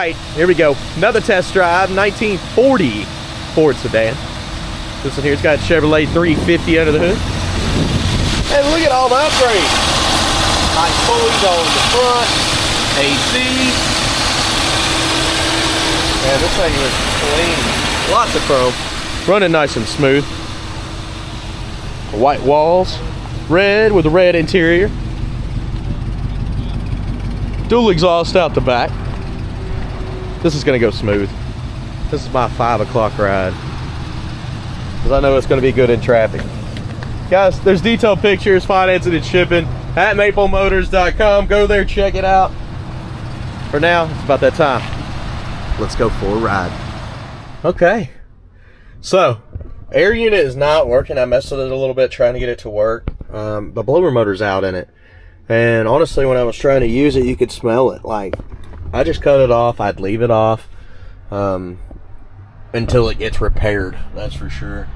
right, here we go. Another test drive, 1940 Ford Sedan. This one here's got Chevrolet 350 under the hood. And look at all the upgrades. High pulleys all in the front, AC. Yeah, this thing looks clean. Lots of chrome. Running nice and smooth. White walls, red with a red interior. Dual exhaust out the back. This is gonna go smooth. This is my 5 o'clock ride, because I know it's gonna be good in traffic. Guys, there's detailed pictures, financing and shipping at maplemotors.com. Go there, check it out. For now, it's about that time. Let's go for a ride. Okay, so air unit is not working. I messed with it a little bit trying to get it to work. The blower motor's out in it. And honestly, when I was trying to use it, you could smell it. Like, I just cut it off. I'd leave it off until it gets repaired. That's for sure.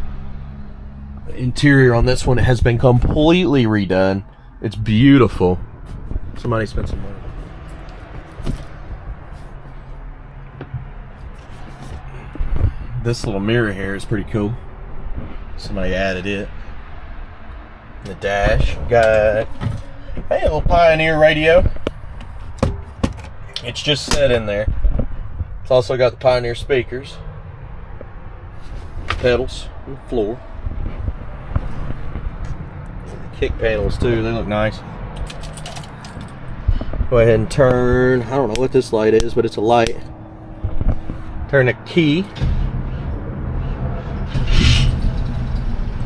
The interior on this one has been completely redone. It's beautiful. Somebody spent some money. This little mirror here is pretty cool. Somebody added it. The dash got, hey, a little Pioneer radio. It's just set in there. It's also got the Pioneer speakers, pedals, and the floor. Kick panels too, they look nice. Go ahead and turn, I don't know what this light is, but it's a light. Turn the key.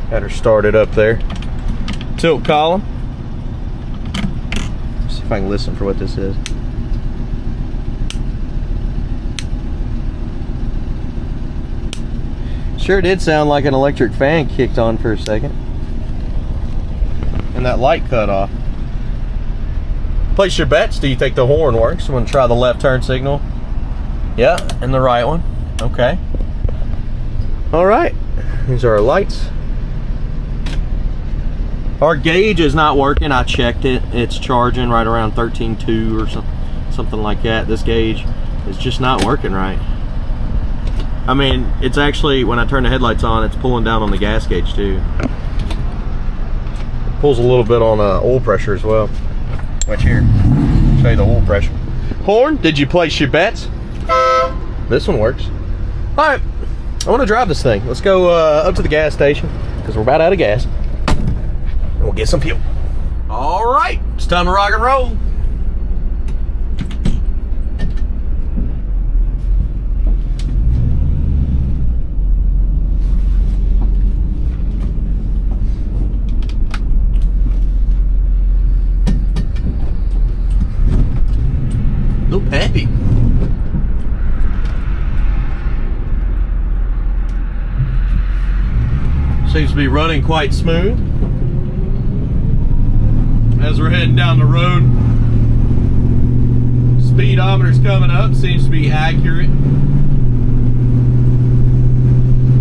Got her started up there. Tilt column. Let's see if I can listen for what this is. Sure did sound like an electric fan kicked on for a second. And that light cut off. Place your bets. Do you think the horn works? You want to try the left turn signal? Yeah, and the right one. Okay. All right. These are our lights. Our gauge is not working. I checked it. It's charging right around 13.2 or something like that. This gauge is just not working right. I mean, it's actually, when I turn the headlights on, it's pulling down on the gas gauge too. It pulls a little bit on oil pressure as well. Watch here. Show you the oil pressure. Horn, did you place your bets? This one works. All right, I want to drive this thing. Let's go up to the gas station, because we're about out of gas. And we'll get some fuel. All right, it's time to rock and roll. A little peppy. Seems to be running quite smooth. As we're heading down the road, speedometer's coming up, seems to be accurate.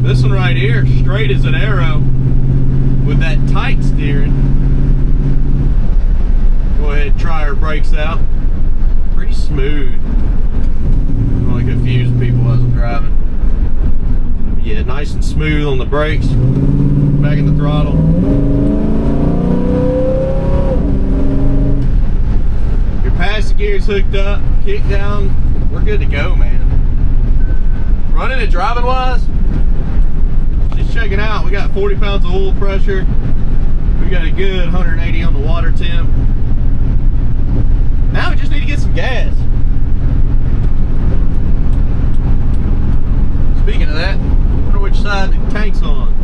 This one right here, straight as an arrow with that tight steering. Go ahead and try our brakes out. Pretty smooth. Only confused people as I'm driving. Yeah, nice and smooth on the brakes. Back in the throttle. Passing gear's hooked up, kick down, we're good to go, man. Running and driving wise, just checking out, we got 40 pounds of oil pressure, we got a good 180 on the water temp. Now we just need to get some gas. Speaking of that, I wonder which side the tank's on.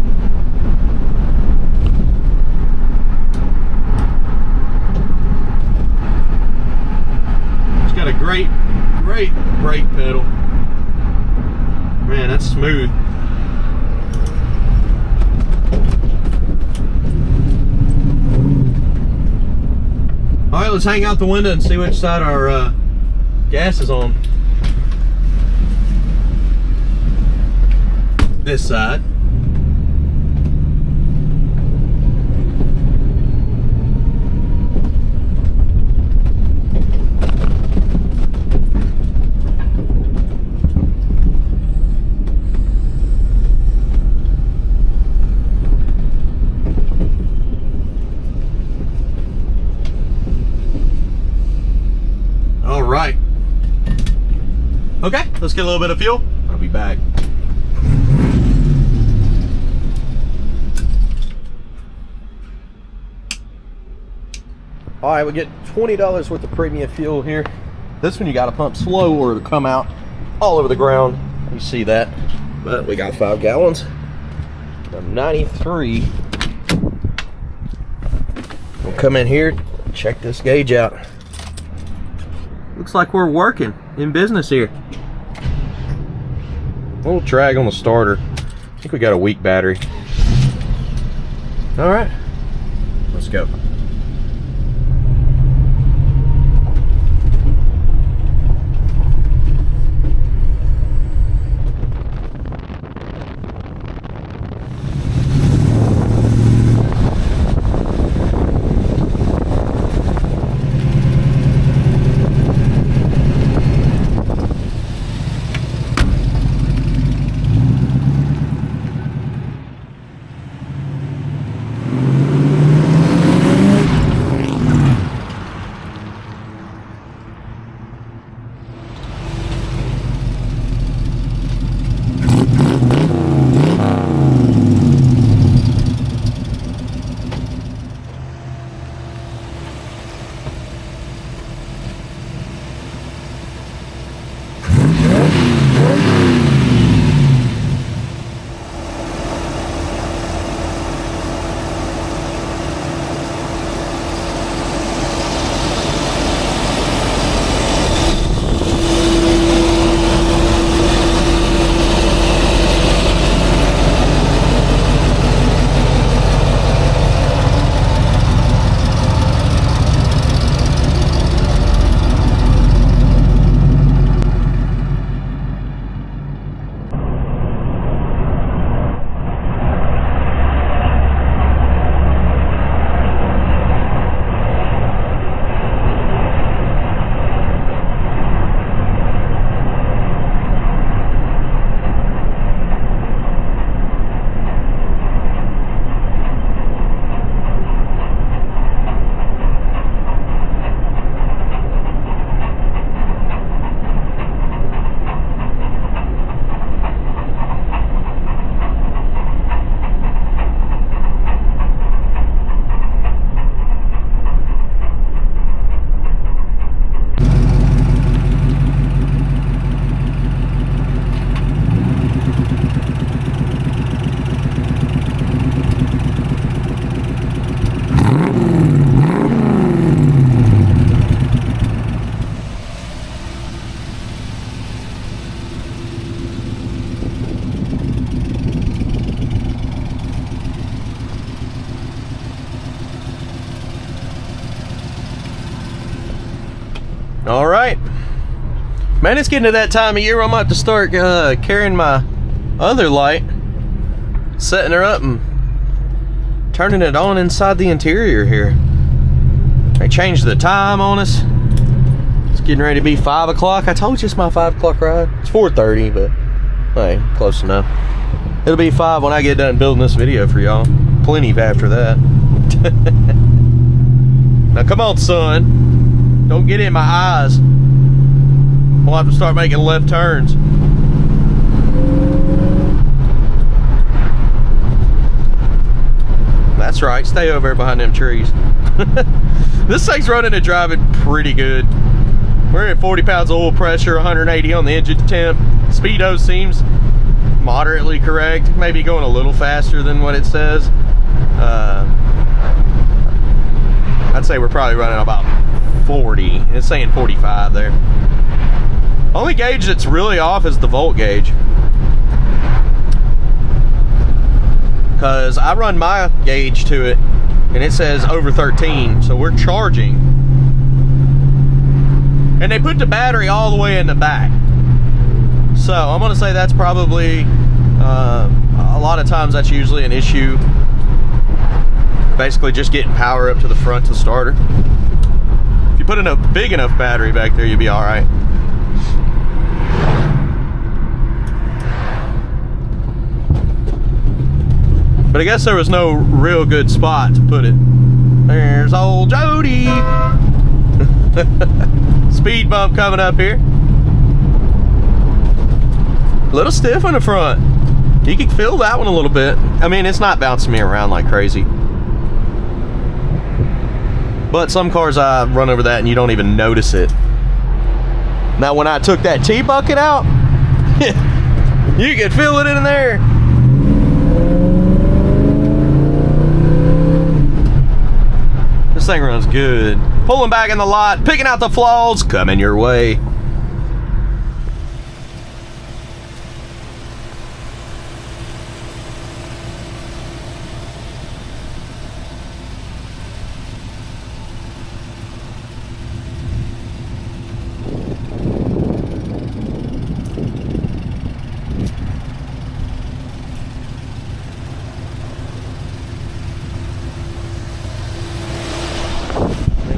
Got a great brake pedal. Man, that's smooth. All right, let's hang out the window and see which side our gas is on. This side. let's get a little bit of fuel. I'll be back. All right, we get $20 worth of premium fuel here. This one you got to pump slow or it'll come out all over the ground. You see that? But we got 5 gallons of 93. We'll come in here, check this gauge out. Looks like we're working in business here. A little drag on the starter. I think we got a weak battery. All right, let's go. All right, man, it's getting to that time of year where I'm about to start carrying my other light, setting her up and turning it on inside the interior here. They changed the time on us. It's getting ready to be 5 o'clock. I told you it's my 5 o'clock ride. It's 4:30, but hey, close enough. It'll be 5 when I get done building this video for y'all. Plenty after that. Now come on, son. Don't get in my eyes. We'll have to start making left turns. That's right, stay over there behind them trees. This thing's running and driving pretty good. We're at 40 pounds of oil pressure, 180 on the engine temp. Speedo seems moderately correct, maybe going a little faster than what it says. I'd say we're probably running about 40. It's saying 45 there. Only gauge that's really off is the volt gauge, because I run my gauge to it and it says over 13, so we're charging. And they put the battery all the way in the back, so I'm gonna say that's probably a lot of times that's usually an issue. Basically just getting power up to the front to the starter. If you put in a big enough battery back there, you'll be all right. But I guess there was no real good spot to put it. There's old Jody. Speed bump coming up here. little stiff in the front. You can feel that one a little bit. I mean, it's not bouncing me around like crazy. But some cars I run over that and you don't even notice it. Now when I took that T-bucket out, you could feel it in there. This thing runs good. Pulling back in the lot, picking out the flaws, coming your way.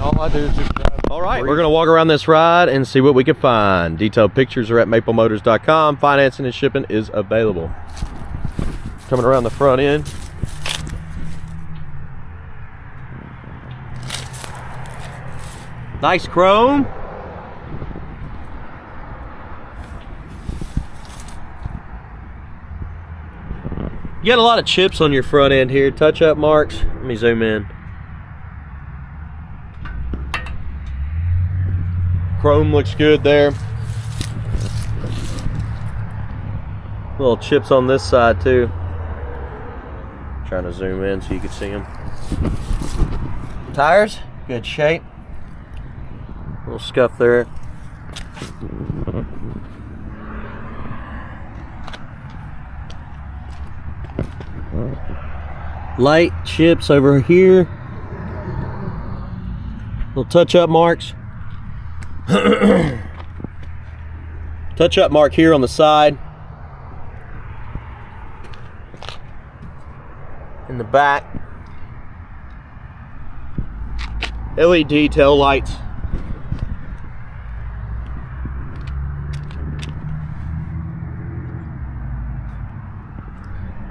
All I do is just drive. All right, we're gonna walk around this ride and see what we can find. Detailed pictures are at maplemotors.com. Financing and shipping is available. Coming around the front end. Nice chrome. You got a lot of chips on your front end here. Touch-up marks. Let me zoom in. Chrome looks good there. Little chips on this side too. Trying to zoom in so you can see them. Tires, good shape. Little scuff there. Light chips over here. Little touch-up marks. Touch-up mark here on the side. In the back. LED tail lights.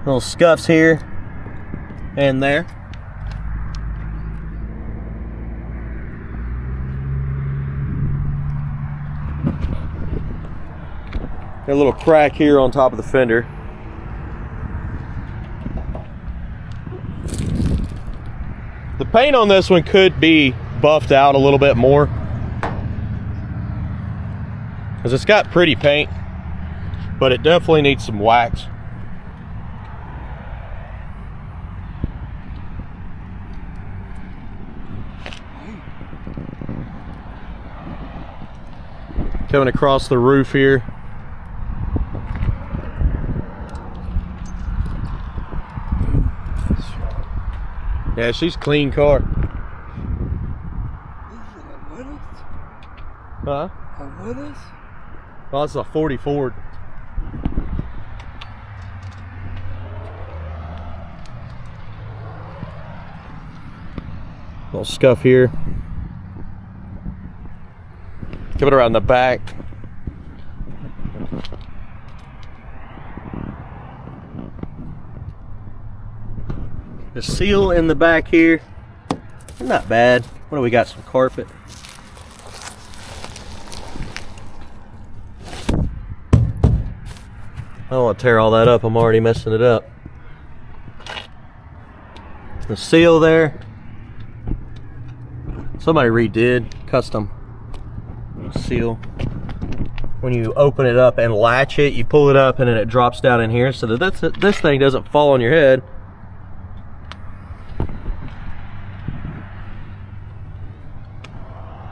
Little scuffs here and there. Got a little crack here on top of the fender. The paint on this one could be buffed out a little bit more, because it's got pretty paint, but it definitely needs some wax. Coming across the roof here. Yeah, she's a clean car. Huh? What is? Well, it's a 40 Ford. Little scuff here. Coming around the back. The seal in the back here, not bad. What do we got? Some carpet. I don't want to tear all that up. I'm already messing it up. The seal there, somebody redid, custom seal. When you open it up and latch it, you pull it up and then it drops down in here so that this thing doesn't fall on your head.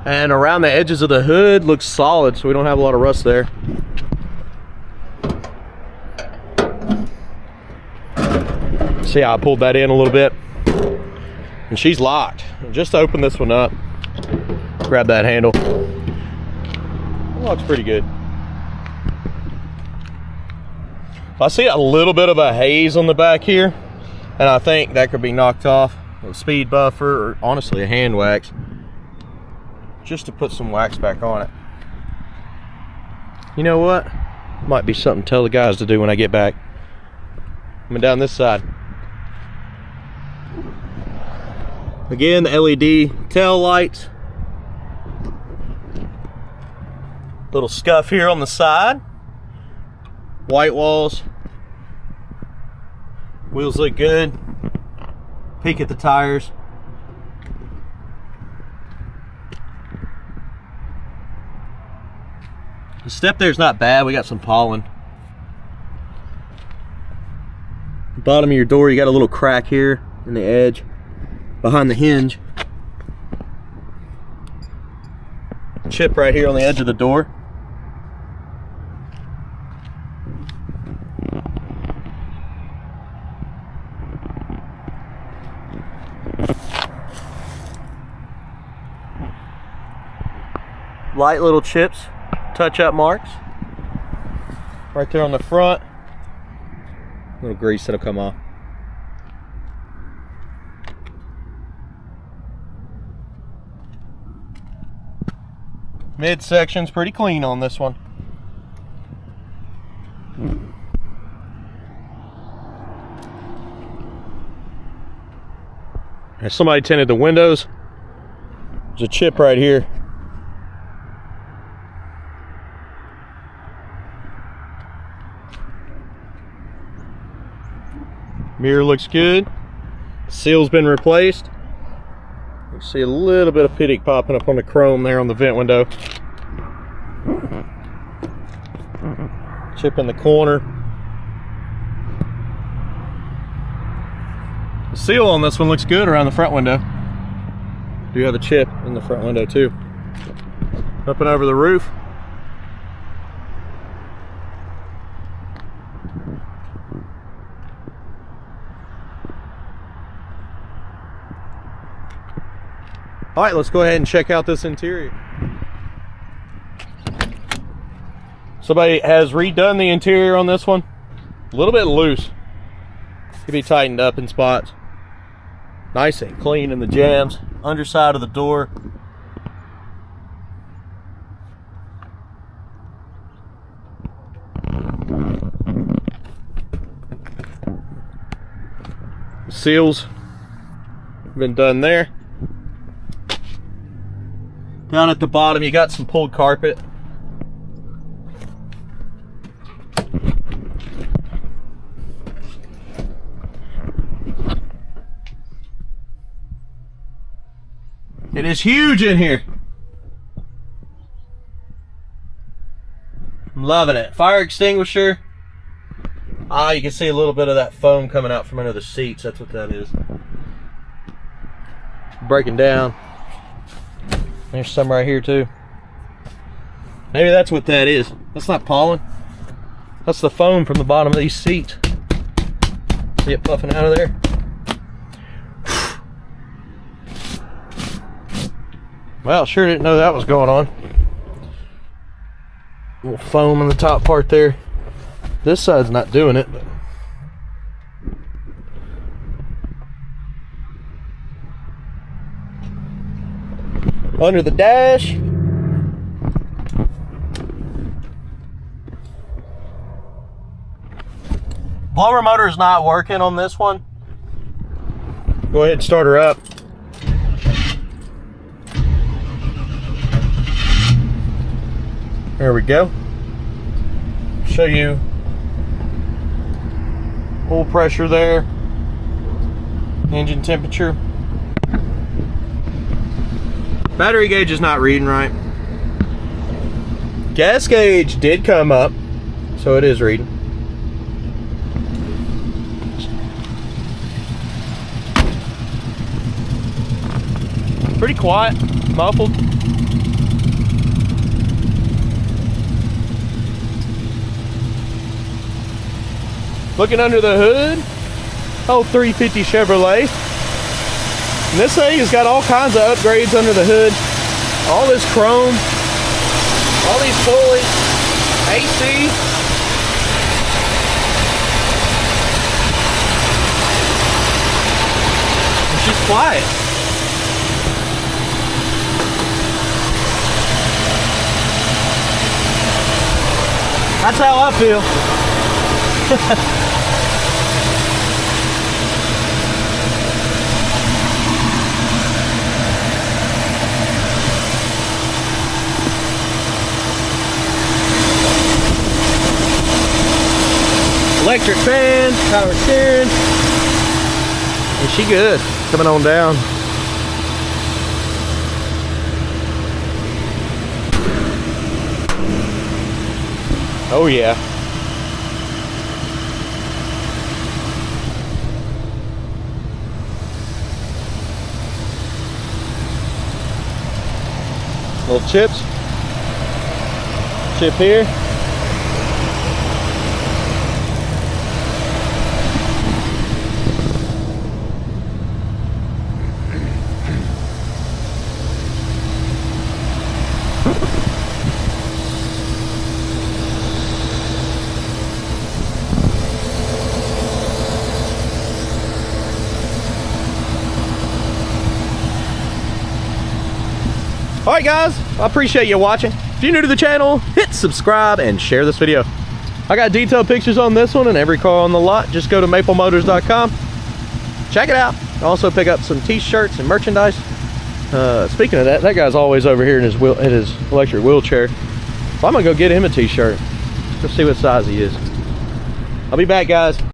And around the edges of the hood looks solid, so we don't have a lot of rust there. See how I pulled that in a little bit? And she's locked. Just to open this one up, grab that handle. It looks pretty good. I see a little bit of a haze on the back here, and I think that could be knocked off with a speed buffer or honestly a hand wax, just to put some wax back on it. You know what? Might be something to tell the guys to do when I get back. Coming down this side. Again, the LED tail lights. Little scuff here on the side. white walls. Wheels look good. Peek at the tires. The step there's not bad. We got some pollen. The bottom of your door, you got a little crack here in the edge behind the hinge. Chip right here on the edge of the door. Light little chips, touch-up marks. Right there on the front. Little grease that'll come off. Midsection's pretty clean on this one. There's somebody tinted the windows. There's a chip right here. Mirror looks good. Seal's been replaced. You see a little bit of pitting popping up on the chrome there on the vent window. Chip in the corner. The seal on this one looks good around the front window. Do have a chip in the front window too. Up and over the roof. All right, let's go ahead and check out this interior. Somebody has redone the interior on this one. A little bit loose. Could be tightened up in spots. Nice and clean in the jambs. Underside of the door. Seals been done there. Down at the bottom, you got some pulled carpet. It is huge in here. I'm loving it. Fire extinguisher. Ah, you can see a little bit of that foam coming out from under the seats. That's what that is. Breaking down. There's some right here too. Maybe that's what that is. That's not pollen. That's the foam from the bottom of these seats. See it puffing out of there? Well, sure didn't know that was going on. A little foam in the top part there. This side's not doing it, but under the dash. Blower motor is not working on this one. Go ahead and start her up. There we go. Show you oil pressure there, engine temperature. Battery gauge is not reading right. Gas gauge did come up, so it is reading. Pretty quiet, muffled. Looking under the hood, old 350 Chevrolet. And this thing has got all kinds of upgrades under the hood. All this chrome, all these pulley, AC. And she's quiet. That's how I feel. electric fan, power steering. And she good, coming on down. Oh yeah. Little chips. Chip here. All right, guys, I appreciate you watching. If you're new to the channel, hit subscribe and share this video. I got detailed pictures on this one and every car on the lot. Just go to maplemotors.com. Check it out. Also pick up some t-shirts and merchandise. Speaking of that, that guy's always over here in his electric wheelchair. So I'm gonna go get him a t-shirt. Let's see what size he is. I'll be back, guys.